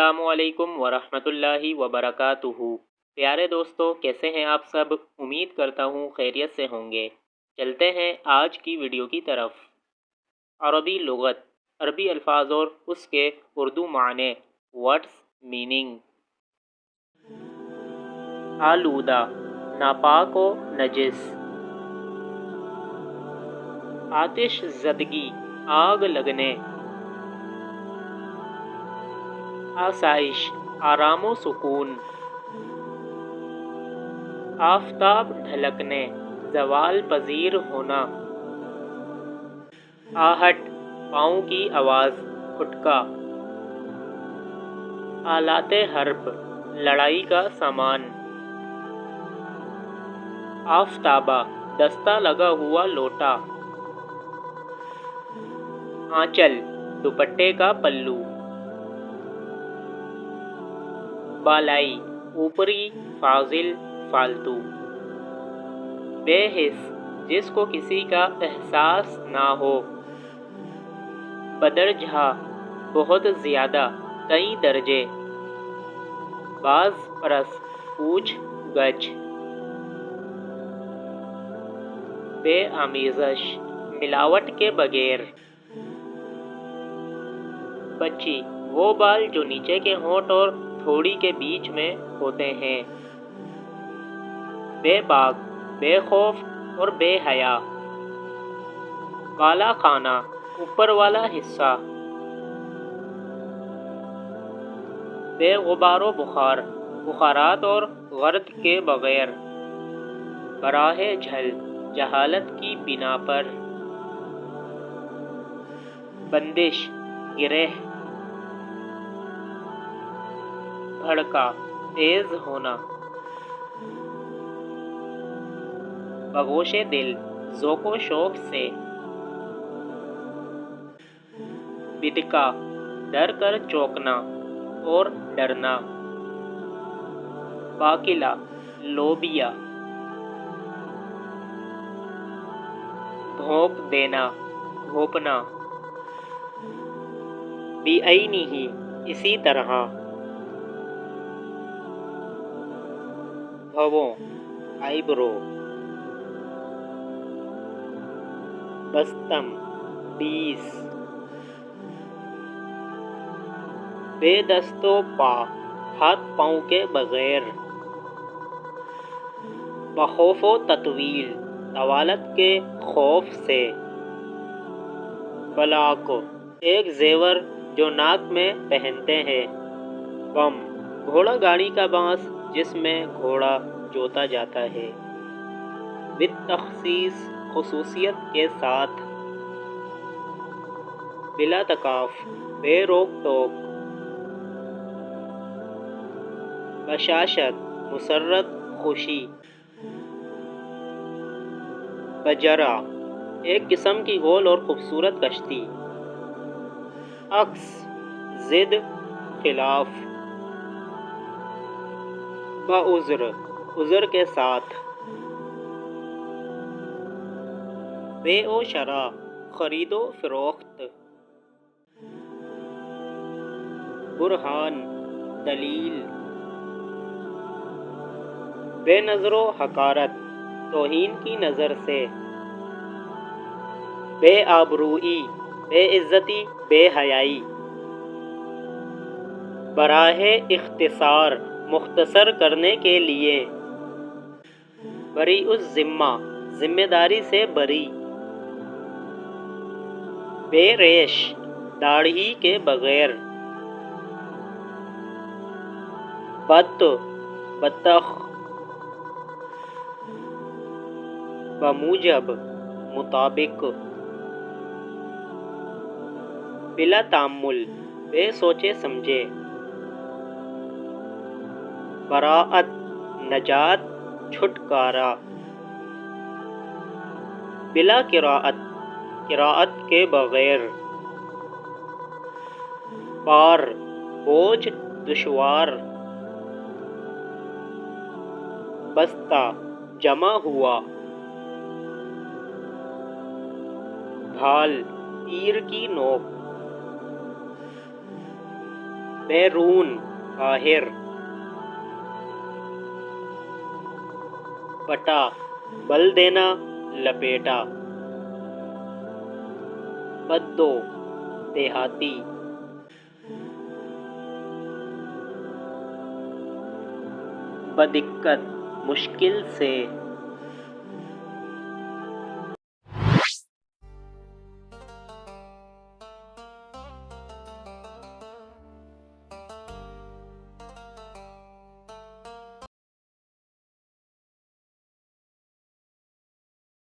السلام علیکم ورحمۃ اللہ وبرکاتہ۔ پیارے دوستو، کیسے ہیں آپ سب؟ امید کرتا ہوں خیریت سے ہوں گے۔ چلتے ہیں آج کی ویڈیو کی طرف۔ عربی لغت، عربی الفاظ اور اس کے اردو معنی۔ ورڈز میننگ: آلودہ، ناپاک و نجس۔ آتش زدگی، آگ لگنے۔ آسائش، آرام و سکون۔ آفتاب ڈھلکنے، زوال پذیر ہونا۔ آہٹ، پاؤں کی آواز، کھٹکا۔ آلات حرب، لڑائی کا سامان۔ آفتابہ، دستہ لگا ہوا لوٹا۔ آنچل، دوپٹے کا پلو۔ بالائی، اوپری، فاضل، فالتو۔ بے حس، جس کو کسی کا احساس نہ ہو۔ بدرجہ، بہت زیادہ، کئی درجے۔ باز پرس، پوچھ گچھ۔ بے آمیزش، ملاوٹ کے بغیر۔ بچی، وہ بال جو نیچے کے ہونٹ اور تھوڑی کے بیچ میں ہوتے ہیں۔ بے باک، بے خوف اور بے حیا۔ بالا خانہ، اوپر والا حصہ۔ بے غبار و بخار، بخارات اور گرد کے بغیر۔ براہ جھل، جہالت کی بنا پر۔ بندش، گرہ۔ بھڑکا، تیز ہونا۔ بگوش دل، ذوق و شوق سے۔ بدکا، ڈر کر چونکنا اور ڈرنا۔ باقلہ، لوبیا۔ بھونک دینا، گھونپنا۔ بعینہ، اسی طرح۔ بھووں، آئی برو۔ بستم، 20۔ بے دست و پا، ہاتھ پاؤں کے بغیر۔ بخوف و تطویل، طوالت کے خوف سے۔ بلاک، ایک زیور جو ناک میں پہنتے ہیں۔ بم، گھوڑا گاڑی کا بانس جس میں گھوڑا جوتا جاتا ہے۔ بالتخصیص، خصوصیت کے ساتھ۔ بلا تکاف، بے روک ٹوک۔ بشاشت، مسرت، خوشی۔ بجرا، ایک قسم کی گول اور خوبصورت کشتی۔ عکس، ضد، خلاف۔ بعذر، عذر کے ساتھ۔ بیع و شراء، خرید و فروخت۔ برہان، دلیل۔ بے نظر و حقارت، توہین کی نظر سے۔ بے آبروئی، بے عزتی، بے حیائی۔ براہ اختصار، مختصر کرنے کے لیے۔ بریء الذمہ، ذمہ داری سے بری۔ بے ریش، داڑھی کے بغیر۔ بط، بطخ۔ بموجب، مطابق۔ بلا تامل، بے سوچے سمجھے۔ براءت، نجات، چھٹکارا۔ بلا قراءت، قراءت کے بغیر۔ بار، بوجھ، دشوار۔ بستہ، جمع ہوا۔ بھال، تیر کی نوک۔ بیرون باہر، پٹا بل دینا لپیٹا، بدو دیہاتی، بدقت مشکل سے،